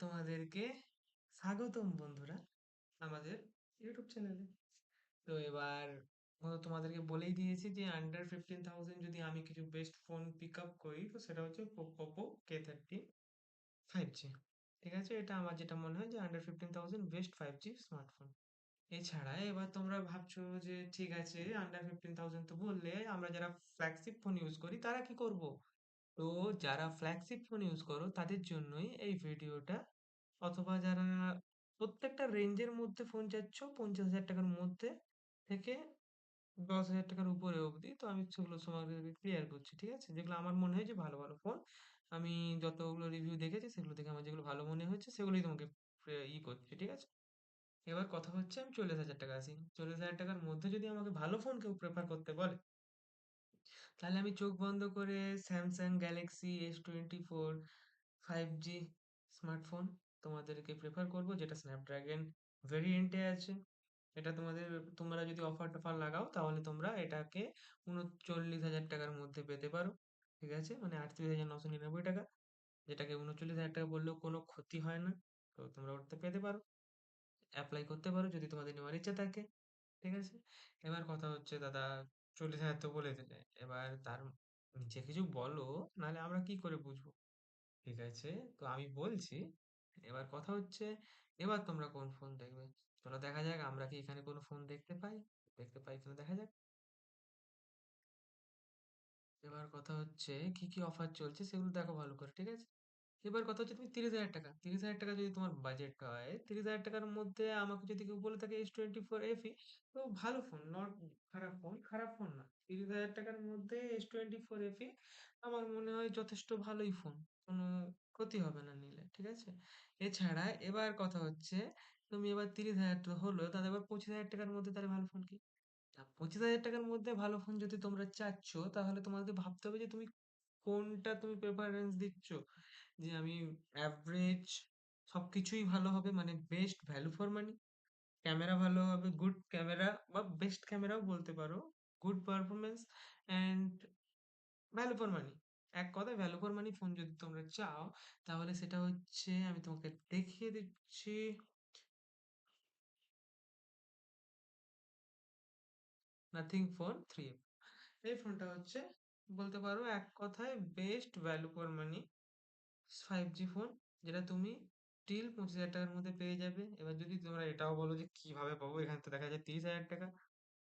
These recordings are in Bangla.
তোমাদেরকে স্বাগতম বন্ধুরা আমাদের ইউটিউব চ্যানেলে। তো এবার তোমাদেরকে বলেই দিয়েছি যে আন্ডার 15,000 যদি আমি কিছু বেস্ট ফোন পিক আপ করি তো সেটা হচ্ছে পোকো K30 5G। ঠিক আছে, এটা আমার যেটা মনে হয় যে আন্ডার 15,000 বেস্ট 5G স্মার্টফোন। এছাড়া এবার তোমরা ভাবছো যে ঠিক আছে, আন্ডার 15,000 তো বললে, আমরা যারা ফ্ল্যাগশিপ ফোন ইউজ করি তারা কি করব? তো যারা ফ্ল্যাগশিপ ফোন ইউজ করো তাদের জন্যই এই ভিডিওটা। অথবা যারা প্রত্যেকটা রেঞ্জের মধ্যে ফোন চাচ্ছ, 50,000 টাকার মধ্যে থেকে 10,000 টাকার উপরে অবধি, তো আমি সেগুলো তোমাদেরকে ক্লিয়ার করছি। ঠিক আছে, যেগুলো আমার মনে হয় যে ভালো ভালো ফোন, আমি যতগুলো রিভিউ দেখেছি সেগুলো থেকে আমার যেগুলো ভালো মনে হচ্ছে সেগুলোই তোমাকে করছি। ঠিক আছে, এবার কথা হচ্ছে আমি 40,000 টাকা আসি। 40,000 টাকার মধ্যে যদি আমাকে ভালো ফোন কেউ প্রেফার করতে বলে, তাহলে আমি চোখ বন্ধ করে Samsung Galaxy S24 5G smartphone তোমাদেরকে প্রেফার করব, যেটা স্ন্যাপড্রাগন ভেরিয়েন্টে আছে। এটা তোমরা যদি অফার টফার লাগাও তাহলে তোমরা এটাকে 39,000 টাকার মধ্যে পেতে পারো। ঠিক আছে, মানে 38,999 টাকা, যেটাকে 39,000 টাকা বললেও কোনো ক্ষতি হয় না। তো তোমরা ওটাতে পেতে পারো, অ্যাপ্লাই করতে পারো যদি তোমাদের নেওয়ার ইচ্ছা থাকে। ঠিক আছে, এবার কথা হচ্ছে দাদা, 40,000 তো বলে দিলে, এবার তার নিচে কিছু বলো, নাহলে আমরা কি করে বুঝবো? ঠিক আছে, তো আমি বলছি। এবার কথা হচ্ছে, এবার তোমরা কোন ফোন দেখবে? চলো দেখা যাক আমরা কি এখানে কোনো ফোন দেখতে পাই কিনা দেখা যাক। এবার কথা হচ্ছে কি কি অফার চলছে সেগুলো দেখো ভালো করে। ঠিক আছে, এবার কথা হচ্ছে তুমি 30,000 টাকা, 30,000 টাকা যদি তোমার বাজেট হয়, 30,000 টাকার মধ্যে আমাকে যদি কেউ বলে থাকে S24 FE, তো ভালো ফোন, নট খারাপ ফোন না। 30,000 টাকার মধ্যে S24 FE আমার মনে হয় যথেষ্ট ভালোই ফোন, কোনো ক্ষতি হবে না নিলে। ঠিক আছে, এছাড়া এবার কথা হচ্ছে, তুমি এবার 30,000 তো হলো দাদা, এবার 25,000 টাকার মধ্যে তাহলে ভালো ফোন কি? 25,000 টাকার মধ্যে ভালো ফোন যদি তোমরা চাচ্ছ, তাহলে তোমাকে ভাবতে হবে যে তুমি কোনটা তুমি প্রেফারেন্স দিচ্ছ। যে আমি অ্যাভারেজ সবকিছুই ভালো হবে, মানে best value for money, camera ভালো হবে, গুড ক্যামেরা বা বেস্ট ক্যামেরাও বলতে পারো, good performance and value for money. এক কথায় ভ্যালু ফর মানি ফোন যদি তোমরা চাও, তাহলে সেটা হচ্ছে, আমি তোমাকে দেখিয়ে দিচ্ছি, নাথিং ফোন 3। এই ফোনটা হচ্ছে বলতে পারো এক কথায় best value for money 5G phone, যেটা তুমি টিল 25,000 টাকার মধ্যে পেয়ে যাবে। এবার যদি তোমরা এটাও বলো যে কিভাবে পাবো, এখানে তো দেখা যায় 30,000 টাকা,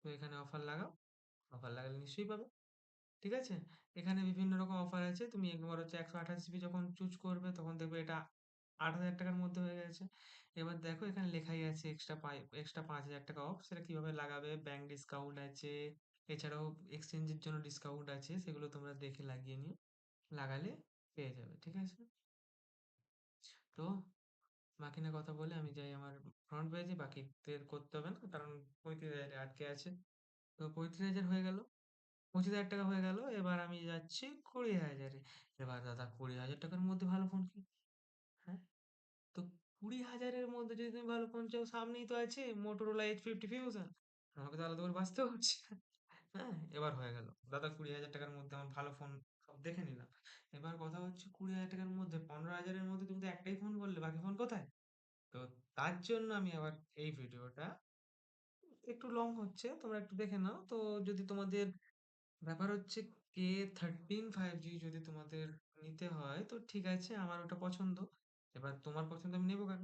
তো এখানে অফার লাগাও, অফার লাগালে নিশ্চয়ই পাবে। ঠিক আছে, এখানে বিভিন্ন রকম অফার আছে। তুমি একবার হচ্ছে 128 জিবি যখন চুজ করবে তখন দেখবে এটা 8,000 টাকার মধ্যে হয়ে গেছে। এবার দেখো এখানে লেখাই আছে এক্সট্রা 5,000 টাকা অফ, সেটা কিভাবে লাগাবে, ব্যাংক ডিসকাউন্ট আছে, এছাড়াও এক্সচেঞ্জের জন্য ডিসকাউন্ট আছে, সেগুলো তোমরা দেখে লাগিয়ে নিও, লাগালে পেয়ে যাবে। ঠিক আছে, তো বাকি না কথা বলে আমি যাই আমার ফ্রন্ট পেজে, বাকিদের করতে হবে না কারণ 35,000 আটকে আছে। তো 35,000 হয়ে গেল, 25,000 টাকা হয়ে গেল, এবার আমি যাচ্ছি 20,000-এ। এবার দাদা 20,000 টাকার মধ্যে ভালো ফোন কি? হ্যাঁ, তো 20,000-এর মধ্যে যদি তুমি ভালো ফোন চাও, সামনেই তো আছে মোটরোলা H50 ফিউশন, আমাকে তো আলাদা করে বাঁচতে হচ্ছে না। হ্যাঁ, এবার হয়ে গেল দাদা, 20,000 টাকার মধ্যে আমার ভালো ফোন সব দেখে নিলাম। এবার কথা হচ্ছে 20,000 টাকার মধ্যে, 15,000-এর মধ্যে তুমি তো একটাই ফোন বললে, বাকি ফোন কোথায়? তো তার জন্য আমি আবার এই ভিডিওটা একটু লং হচ্ছে, তোমরা একটু দেখে নাও। তো যদি তোমাদের ব্যাপার হচ্ছে K13 5G যদি তোমাদের নিতে হয়, তো ঠিক আছে, আমার ওটা পছন্দ। এবার তোমার পছন্দ আমি নেবো কেন?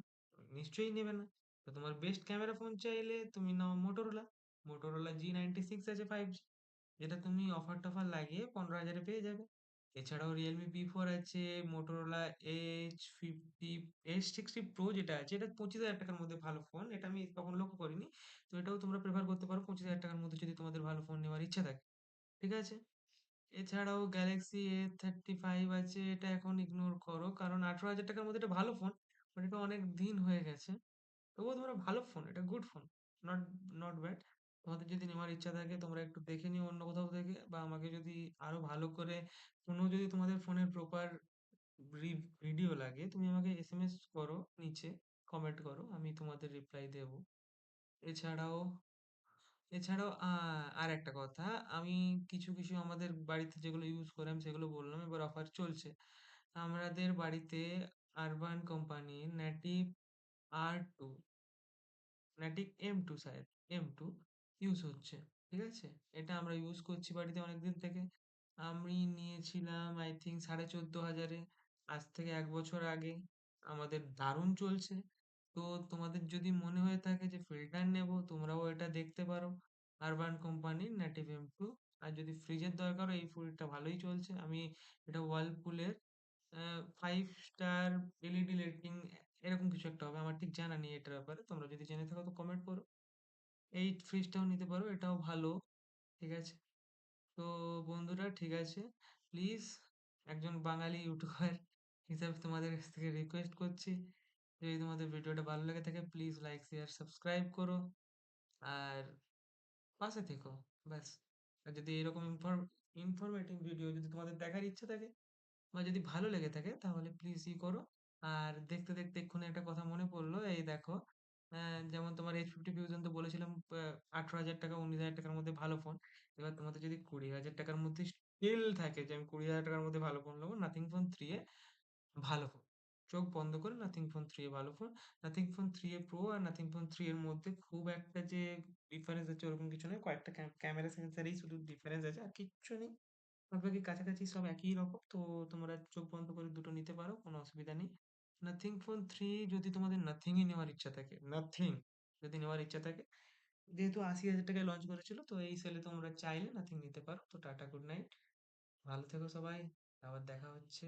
নিশ্চয়ই নেবে না। তো তোমার বেস্ট ক্যামেরা ফোন চাইলে তুমি নাও মোটোরোলা G96 আছে 5G, যেটা তুমি অফার টফার লাগিয়ে 15,000-এ পেয়ে যাবে। এছাড়াও Realme P4 আছে, মোটোরোলা H60 Pro যেটা আছে, এটা 25,000 টাকার মধ্যে ভালো ফোন, এটা আমি কখনো লক্ষ্য করিনি। তো এটাও তোমরা প্রেফার করতে পারো 25,000 টাকার মধ্যে যদি তোমাদের ভালো ফোন নেওয়ার ইচ্ছা থাকে। ঠিক আছে, এছাড়াও গ্যালাক্সি A35 আছে, এটা এখন ইগনোর করো কারণ 18,000 টাকার মধ্যে এটা ভালো ফোন, বাট এটা অনেক দিন হয়ে গেছে। তবুও তোমরা ভালো ফোন, এটা good phone, not not bad. তোমাদের যদি নেওয়ার ইচ্ছা থাকে তোমরা একটু দেখে নিও অন্য কোথাও থেকে, বা আমাকে যদি আরো ভালো করে কোনো যদি তোমাদের ফোনের প্রপার ভিডিও লাগে, তুমি আমাকে SMS করো, নিচে কমেন্ট করো, আমি তোমাদের রিপ্লাই দেবো। এছাড়াও এছাড়াও আর একটা কথা, আমি কিছু আমাদের বাড়িতে যেগুলো ইউজ করি আমি সেগুলো বললাম। এবার অফার চলছে আমাদের বাড়িতে, আরবান কোম্পানির native R2, native M2 শায়দ, M2 use হচ্ছে। ঠিক আছে? এটা আমরা ইউজ করছি বাড়িতে অনেকদিন থেকে। আমি নিয়েছিলাম আই থিংক 14,500 এ, আজ থেকে ১ বছর আগে। আমাদের দারুণ চলছে। তো তোমাদের যদি মনে হয়ে থাকে যে ফিল্টার নেবো, তোমরাও এটা দেখতে পারো। আরবান কোম্পানির নেটিভ M2। আর যদি ফ্রিজের দরকার হয়, এই ফ্রিজটা ভালোই চলছে। আমি এটা ওয়ার্লপুলের 5 স্টার এলইডি রেটিং এরকম কিছু একটা হবে। আমার ঠিক জানা নেই এটার ব্যাপারে। তোমরা যদি জেনে থাকো তো কমেন্ট করো। এই ফ্রিজটাও নিতে পারো, এটাও ভালো। ঠিক আছে? তো বন্ধুরা, ঠিক আছে, প্লিজ, একজন বাঙালি ইউটিউবার হিসাবে তোমাদের কাছ থেকে রিকোয়েস্ট করছি, যদি তোমাদের ভিডিওটা ভালো লেগে থাকে প্লিজ লাইক শেয়ার সাবস্ক্রাইব করো, আর পাশে থেকো, ব্যাস। আর যদি এরকম ইনফরমেটিভ ভিডিও যদি তোমাদের দেখার ইচ্ছা থাকে বা যদি ভালো লেগে থাকে তাহলে প্লিজ করো। আর দেখতে দেখতে এক্ষুনি একটা কথা মনে পড়লো, এই দেখো, যেমন তোমার H50 Fusion তো বলেছিলাম 18,000 টাকা 19,000 টাকার মধ্যে ভালো ফোন। এবার তোমাদের যদি 20,000 টাকার মধ্যে স্টিল থাকে যে আমি 20,000 টাকার মধ্যে ভালো ফোন নেবো, নাথিং ফোন থ্রি এ ভালো ফোন, চোখ বন্ধ করে নাথিং ফোন থ্রি এ ভালো phone. Nothing phone three a pro আর নাথিং ফোন থ্রি এর মধ্যে খুব একটা যে ডিফারেন্স আছে ওরকম কিছু নেই, কয়েকটা ক্যামেরা সেন্সারেই শুধু ডিফারেন্স আছে, আর কিচ্ছু নেই। বাদবাকি কাছাকাছি সব একই রকম। তো তোমরা চোখ বন্ধ করে দুটো নিতে পারো, কোনো অসুবিধা নেই। নাথিং ফোন থ্রি যদি তোমাদের নাথিংই নেওয়ার ইচ্ছা থাকে, নাথিং যদি নেওয়ার ইচ্ছা থাকে, যেহেতু 80,000 টাকায় লঞ্চ করেছিল, তো এই সেলে তোমরা চাইলে নাথিং নিতে পারো। তো টাটা, গুড নাইট, ভালো থেকো সবাই, আবার দেখা হচ্ছে।